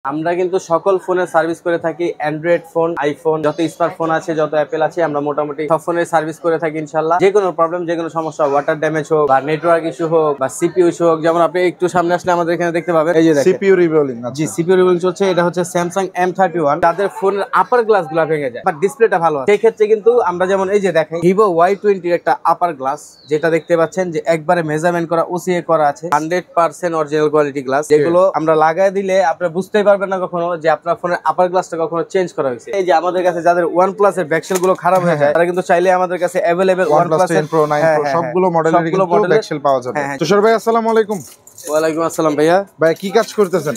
আমরা কিন্তু সকল ফোনের সার্ভিস করে থাকি। অ্যান্ড্রয়েড ফোন, আইফোন, যত স্মার্টফোন আছে, যত অ্যাপেল আছে, আমরা মোটামুটি সব ফোনের সার্ভিস করে থাকি ইনশাল্লাহ। যে কোনো প্রবলেম, যে কোনো সমস্যা, ওয়াটার ড্যামেজ হোক বা নেটওয়ার্ক ইস্যু হোক বা সিপিইউ ইস্যু হোক, যেমন আপনি একটু সামনে আসলে আমাদের এখানে দেখতে পাবেন, এই যে দেখেন সিপিইউ রিবোলিং। জি, সিপিইউ রিবোলিং চলছে। এটা হচ্ছে স্যামসাং M31। তাদের ফোনের আপার গ্লাস গুলো ভেঙে যায়, বাট ডিসপ্লেটা ভালো আছে। সেই ক্ষেত্রে কিন্তু আমরা যেমন এই যে দেখেন ভিভো Y20 একটা আপার গ্লাস, যেটা দেখতে পাচ্ছেন যে একবারে মেজারমেন্ট করা, ওসিএ করা আছে, 100% অরিজিনাল কোয়ালিটি গ্লাস, যেগুলো আমরা লাগাই দিলে আপনি বুঝতেই পারবেন না কখনো যে আপনার ফোনের আপার গ্লাসটা কখনো চেঞ্জ করা হয়েছে। এই যে আমাদের কাছে যাদের OnePlus এর ব্যাকশেল গুলো খারাপ হয়ে যায়, তারা কিন্তু চাইলে আমাদের কাছে अवेलेबल OnePlus 10 Pro 9 Pro সবগুলো মডেলের কিন্তু ব্যাকশেল পাওয়া যাবে। তুষার ভাই আসসালামু আলাইকুম। ওয়ালাইকুম আসসালাম ভাইয়া। ভাই কি কাজ করতেছেন?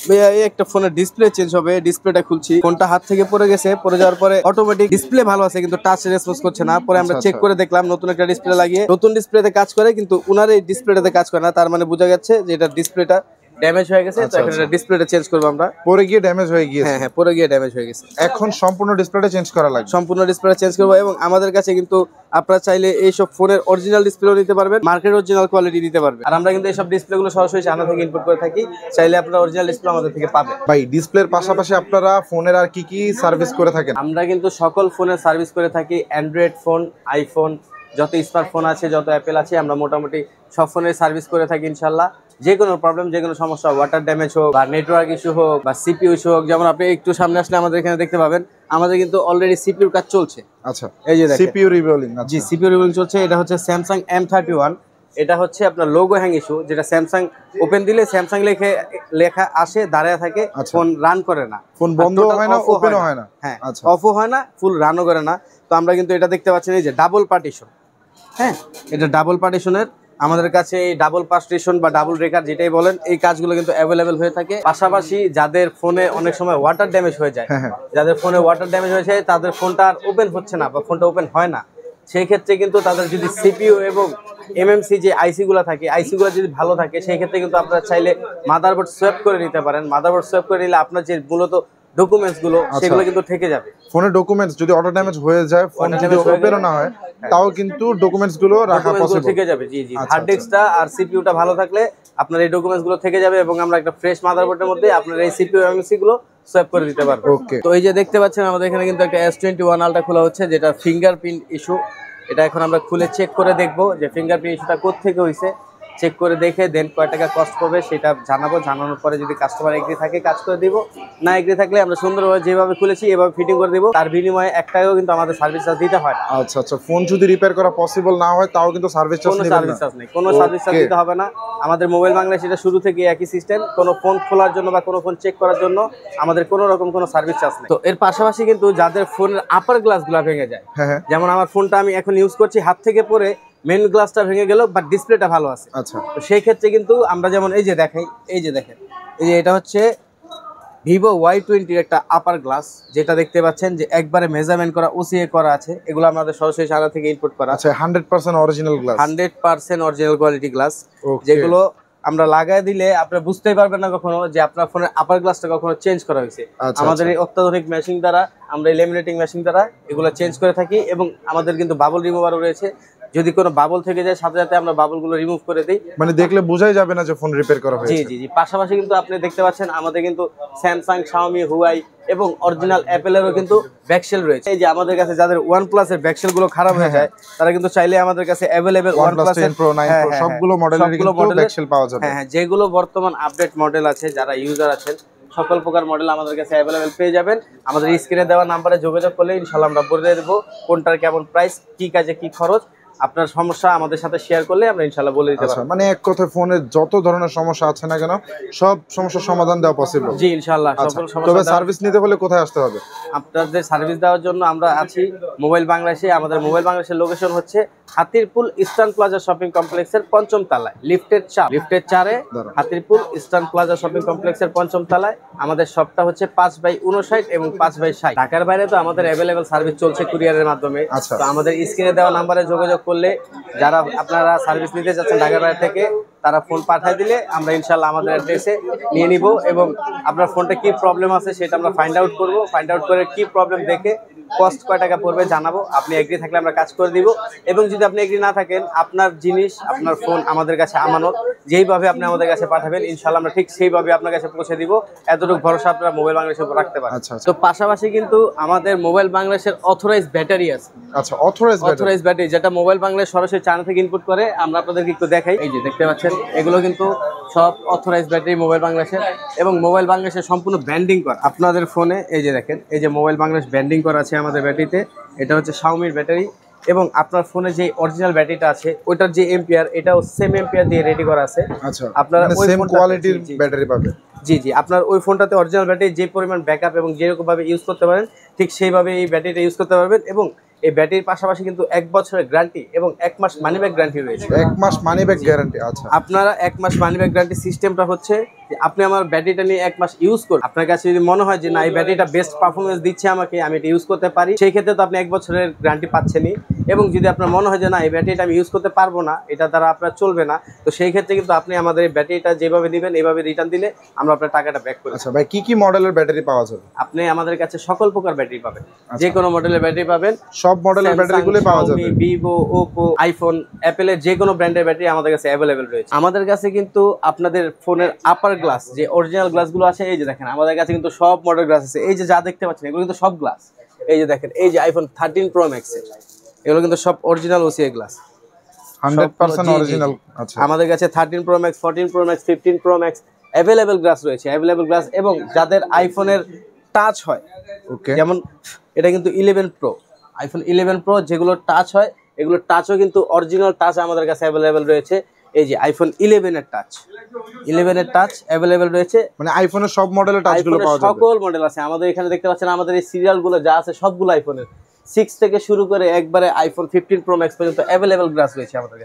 ভাইয়া এই একটা ফোনের ডিসপ্লে চেঞ্জ হবে, ডিসপ্লেটা খুলছি। ফোনটা হাত থেকে পড়ে গেছে, পড়ে যাওয়ার পরে অটোমেটিক ডিসপ্লে ভালো আছে কিন্তু টাচ রেসপন্স করছে না। পরে আমরা চেক করে দেখলাম নতুন একটা ডিসপ্লে লাগিয়ে নতুন ডিসপ্লেতে কাজ করে, কিন্তু উনার এই ডিসপ্লেটাতে কাজ করে না। তার মানে বোঝা যাচ্ছে যে এটা ডিসপ্লেটা ড্যামেজ হয়ে গেছে। তো এখন এটা ডিসপ্লেটা চেঞ্জ করব আমরা। পরে গিয়ে ড্যামেজ হয়ে গিয়েছে। হ্যাঁ, পরে গিয়ে ড্যামেজ হয়ে গেছে। এখন সম্পূর্ণ ডিসপ্লেটা চেঞ্জ করা লাগবে। সম্পূর্ণ ডিসপ্লেটা চেঞ্জ করব, এবং আমাদের কাছে কিন্তু আপনারা চাইলে এই সব ফোনের অরিজিনাল ডিসপ্লেও নিতে পারবেন, মার্কেট অরিজিনাল কোয়ালিটি নিতে পারবেন। আর আমরা কিন্তু এই সব ডিসপ্লেগুলো সরাসরি চায়না থেকে ইম্পোর্ট করে থাকি। চাইলে আপনারা অরিজিনাল ডিসপ্লে আমাদের থেকে পাবেন। ভাই ডিসপ্লের পাশাপাশি আপনারা ফোনের আর কি কি সার্ভিস করে থাকেন? আমরা কিন্তু সকল ফোনের সার্ভিস করে থাকি। অ্যান্ড্রয়েড ফোন, আইফোন, যত স্মার্টফোন আছে, যত অ্যাপেল আছে, আমরা মোটামুটি সব ফোনের সার্ভিস করে থাকি ইনশাল্লাহ। যে কোনো প্রবলেম, যে কোনো সমস্যা, ওয়াটার ড্যামেজ হোক বা নেটওয়ার্ক ইস্যু হোক বা সিপিইউ ইস্যু হোক, যেমন আপনি একটু সামনে আসলে আমাদের এখানে দেখতে পাবেন, আমাদের কিন্তু অলরেডি সিপিইউর কাজ চলছে। আচ্ছা, এই যে দেখেন সিপিইউ রিবোলিং। জি, সিপিইউ রিবোলিং চলছে। এটা হচ্ছে স্যামসাং M31। এটা হচ্ছে আপনার লোগো হ্যাং ইস্যু, যেটা স্যামসাং ওপেন দিলে স্যামসাং লেখা আসে, দাঁড়ায় থাকে, ফোন রান করে না, ফোন বন্ধ হয় না, ওপেনও হয় না। হ্যাঁ, অফও হয় না, ফুল রানও করে না। তো আমরা কিন্তু এটা দেখতে পাচ্ছেন এই যে ডাবল পার্টিশন। হ্যাঁ, এটা ডাবল পার্টিশনের। আমাদের কাছে এই ডাবল পার্টিশন বা ডাবল রেকার যেটাই বলেন, এই কাজগুলো কিন্তু অ্যাভেলেবেল হয়ে থাকে। পাশাপাশি যাদের ফোনে অনেক সময় ওয়াটার ড্যামেজ হয়ে যায়, যাদের ফোনে ওয়াটার ড্যামেজ হয়ে যায়, তাদের ফোনটা আর ওপেন হচ্ছে না বা ফোনটা ওপেন হয় না, সেই ক্ষেত্রে কিন্তু তাদের যদি সিপিইউ এবং এমএমসি যে আইসি গুলো থাকে, আইসি গুলো যদি ভালো থাকে, সেই ক্ষেত্রে কিন্তু আপনারা চাইলে মাদারবোর্ড সোয়াপ করে নিতে পারেন। মাদারবোর্ড সোয়াপ করে নিলে আপনার যে মূলত ডকুমেন্টস গুলো, সেগুলো কিন্তু থেকে যাবে। ফোনের ডকুমেন্টস যদি অটো ড্যামেজ হয়ে যায়, ফোন যদি ওপেনও না হয়, তাও কিন্তু ডকুমেন্টস গুলো রাখা পসিবল থেকে যাবে। জি জি, হার্ড ডিস্কটা আর সিপিইউটা ভালো থাকলে আপনার এই ডকুমেন্টস গুলো থেকে যাবে, এবং আমরা একটা ফ্রেশ মাদারবোর্ডের মধ্যে আপনার এই সিপিইউ এমএমসি গুলো সোয়াপ করে দিতে পারবো। ওকে। তো এই যে দেখতে পাচ্ছেন আমাদের এখানে কিন্তু একটা S21 আলট্রা খোলা হচ্ছে, যেটা ফিঙ্গারপ্রিন্ট ইস্যু। এটা এখন আমরা খুলে চেক করে দেখবো যে ফিঙ্গারপ্রিন্ট ইস্যুটা কোত্থেকে হয়েছে। চেক করে দেখে দেন কয় টাকা কস্ট করবে সেটা জানাবো। জানানোর পরে যদি কাস্টমার এগ্রি থাকে কাজ করে দিব, না এগ্রি থাকলে আমরা সুন্দরভাবে যেভাবে খুলেছি এভাবে ফিটিং করে দিব। তার বিনিময়ে এক টাকাও কিন্তু আমাদের সার্ভিস চার্জ দিতে হয় না। আচ্ছা আচ্ছা, ফোন যদি রিপেয়ার করা পসিবল না হয় তাও কিন্তু সার্ভিস চার্জ নেই? কোনো সার্ভিস চার্জ দিতে হবে না। আমাদের মোবাইল বাংলা সেটা শুরু থেকে একই সিস্টেম। কোনো ফোন খোলার জন্য বা কোনো ফোন চেক করার জন্য আমাদের কোনো রকম কোনো সার্ভিস চার্জ নেই। তো এর পাশাপাশি কিন্তু যাদের ফোনের আপার গ্লাসগুলো ভেঙে যায়, যেমন আমার ফোনটা আমি এখন ইউজ করছি, হাত থেকে পড়ে মেইন গ্লাসটা ভেঙে গেল, বাট ডিসপ্লেটা ভালো আছে। আচ্ছা, তো সেই ক্ষেত্রে কিন্তু আমরা যেমন এই যে দেখেন, এই যে এটা হচ্ছে ভিভো Y20 একটা আপার গ্লাস, যেটা দেখতে পাচ্ছেন যে একবারে মেজারমেন্ট করা, ওসিএ করা আছে। এগুলো আমাদের সরাসরি চায়না থেকে ইম্পোর্ট করা আছে। 100% original glass, 100% original quality glass, যেগুলো আমরা লাগাই দিলে আপনি বুঝতেই পারবেন না কখনো যে আপনার ফোনের আপার গ্লাসটা কখনো চেঞ্জ করা হয়েছে। আমাদের এই অত্যাধুনিক মেশিন দ্বারা, আমরা এই লেমিনেটিং মেশিন দ্বারা এগুলো চেঞ্জ করে থাকি, এবং আমাদের কিন্তু বাবল রিমুভারও রয়েছে। যদি কোনো বাবল থেকে যায়, সাথে সাথে আমরা বাবলগুলো রিমুভ করে দিই। মানে দেখলে বোঝাই যাবে না যে ফোন রিপেয়ার করা হয়েছে। জি জি জি। পাশাপাশি কিন্তু আপনি দেখতে পাচ্ছেন আমাদের কিন্তু স্যামসাং, শাওমি, হুয়াই এবং অরিজিনাল অ্যাপেলেরও কিন্তু ব্যাকশেল রয়েছে। এই যে আমাদের কাছে যাদের OnePlus এর ব্যাকশেল গুলো খারাপ হয়ে যায়, তারা কিন্তু চাইলে আমাদের কাছে अवेलेबल OnePlus 10 Pro 9 Pro সবগুলো মডেলের কিন্তু ব্যাকশেল পাওয়া যাবে। হ্যাঁ, যেগুলো বর্তমান আপডেট মডেল আছে, যারা ইউজার আছেন, সকল প্রকার মডেল আমাদের কাছে অ্যাভেলেবেল পেয়ে যাবেন। আমাদের স্ক্রিনে দেওয়া নাম্বারে যোগাযোগ করলে ইনশাআল্লাহ আমরা বলে দেবো কোনটার কেমন প্রাইস, কি কাজে কি খরচ। আপনার সমস্যা আমাদের সাথে শেয়ার করলে আমরা ইনশাআল্লাহ বলে দিতে পারবো। মানে এক কথায় ফোনের যত ধরনের সমস্যা আছে না কেন, সব সমস্যার সমাধান দেওয়া পসিবল। জি ইনশাআল্লাহ, সকল সমস্যা। তবে সার্ভিস নিতে হলে কোথায় আসতে হবে? আপনাদের সার্ভিস দেওয়ার জন্য আমরা আছি মোবাইল বাংলাদেশে। আমাদের মোবাইল বাংলাদেশের লোকেশন হচ্ছে হাতিরপুল ইস্টার্ন প্লাজা শপিং কমপ্লেক্সের 5ম তলায়, লিফটের 4-এ হাতিরপুল ইস্টার্ন প্লাজা শপিং কমপ্লেক্সের 5ম তলায়। আমাদের শপটা হচ্ছে 5/59 এবং 5/60। ঢাকার বাইরে তো আমাদের অ্যাভেলেবেল সার্ভিস চলছে কুরিয়ারের মাধ্যমে। তো আমাদের স্ক্রিনে দেওয়া নাম্বারে যোগাযোগ করলে, যারা আপনারা সার্ভিস নিতে যাচ্ছেন ঢাকার বাইরে থেকে, তারা ফোন পাঠিয়ে দিলে আমরা ইনশাআল্লাহ আমাদের অ্যাড্রেসে নিয়ে নিব, এবং আপনার ফোনটা কি প্রবলেম আছে সেটা আমরা ফাইন্ড আউট করব। ফাইন্ড আউট করে কি প্রবলেম দেখে কস্ট কয় টাকা পড়বে জানাবো, আপনি এগ্রি থাকলে আমরা কাজ করে দিব। এবং যদি আপনি এগ্রি না থাকেন, আপনার জিনিস আপনার ফোন আমাদের কাছে আমানত, যেইভাবে আপনি আমাদের কাছে পাঠাবেন ইনশাআল্লাহ আমরা ঠিক সেইভাবে আপনার কাছে পৌঁছে দিব। এতটুকু ভরসা আপনারা মোবাইল বাংলাদেশের উপর রাখতে পারেন। তো পাশাপাশি কিন্তু আমাদের মোবাইল বাংলাদেশের অথরাইজড ব্যাটারি আছে। আচ্ছা, অথরাইজড ব্যাটারি যেটা মোবাইল বাংলাদেশ সরাসরি চায়না থেকে ইনপুট করে, আমরা আপনাদেরকে একটু দেখাই। এই যে দেখতে পাচ্ছেন, এগুলো কিন্তু সব অথরাইজড ব্যাটারি মোবাইল বাংলাদেশের, এবং মোবাইল বাংলাদেশের সম্পূর্ণ ব্র্যান্ডিং করা। আপনাদের ফোনে এই যে দেখেন, এই যে মোবাইল বাংলাদেশ ব্র্যান্ডিং করা আছে আমাদের ব্যাটারিতে। এটা হচ্ছে শাওমির ব্যাটারি, এবং আপনার ফোনে যে অরিজিনাল ব্যাটারিটা আছে ওটার যে এম্পিয়ার, এটাও সেম এম্পিয়ার দিয়ে রেডি করা আছে। আচ্ছা, আপনারা ওই সেম কোয়ালিটির ব্যাটারি পাবেন। জি জি, আপনার ওই ফোনটাতে অরিজিনাল ব্যাটারি যে পরিমাণ ব্যাকআপ এবং যেরকম ভাবে ইউজ করতে পারেন ঠিক সেইভাবে এই ব্যাটারিটা ইউজ করতে পারবেন। এবং এই ব্যাটারির পাশাপাশি কিন্তু 1 বছরের গ্যারান্টি এবং 1 মাস মানি ব্যাক গ্যারান্টি রয়েছে। 1 মাস মানি ব্যাক গ্যারান্টি। আচ্ছা, আপনারা 1 মাস মানি ব্যাক গ্যারান্টি সিস্টেমটা হচ্ছে যে আপনি আমার ব্যাটারিটা নিয়ে 1 মাস ইউজ করুন, আপনার কাছে যদি মনে হয় যে না এই ব্যাটারিটা বেস্ট পারফরমেন্স দিচ্ছে আমাকে, আমি এটা ইউজ করতে পারি, সেই ক্ষেত্রে তো আপনি 1 বছরের গ্যারান্টি পাচ্ছেনই। এবং যদি আপনার মনে হয় যে না এই ব্যাটারিটা আমি ইউজ করতে পারবো না, এটা দ্বারা আপনার চলবে না, তো সেই ক্ষেত্রে কিন্তু আপনি আমাদের এই ব্যাটারিটা যেভাবে দিবেন এইভাবে রিটার্ন দিলে আমরা আপনার টাকাটা ব্যাক করে। আচ্ছা ভাই, কি মডেলের ব্যাটারি পাওয়া যাবে? আপনি আমাদের কাছে সকল প্রকার ব্যাটারি পাবেন, যে কোনো মডেলের ব্যাটারি পাবেন। সব মডেলের ব্যাটারিগুলো পাওয়া যাবে। ভিভো, ওপো, আইফোন, অ্যাপেলের যে কোনো ব্র্যান্ডের ব্যাটারি আমাদের কাছে অ্যাভেলেবেল রয়েছে। আমাদের কাছে কিন্তু আপনাদের ফোনের আপার গ্লাস যে অরিজিনাল গ্লাসগুলো আছে, এই যে দেখেন আমাদের কাছে কিন্তু সব মডেল গ্লাস আছে। এই যে যা দেখতে পাচ্ছেন এগুলো কিন্তু সব গ্লাস। এই যে দেখেন, এই যে আইফোন 13 প্রো ম্যাক্স এগুলো কিন্তু সব অরিজিনাল ওসিআই গ্লাস, 100% অরিজিনাল। আচ্ছা, আমাদের কাছে 13 pro max, 14 pro max, 15 pro max available glass রয়েছে, অ্যাভেলেবেল গ্লাস। এবং যাদের আইফোনের টাচ হয়, ওকে, যেমন এটা কিন্তু 11 প্রো, আইফোন 11 প্রো যেগুলো টাচ হয়, এগুলো টাচও কিন্তু অরিজিনাল টাচ আমাদের কাছে অ্যাভেলেবেল রয়েছে। এই যে আইফোন 11 এর টাচ, 11 এর টাচ অ্যাভেলেবেল রয়েছে। মানে আইফোনের সব মডেলের টাচগুলো পাওয়া যাবে। সকল মডেল আছে আমাদের এখানে, দেখতে পাচ্ছেন আমাদের এই সিরিয়ালগুলো যা আছে সবগুলো আইফোনের 6 থেকে শুরু করে একবারে আইফোন 15 প্রো ম্যাক্স পর্যন্ত অ্যাভেলেবেল গ্লাস রয়েছে আমাদের কাছে।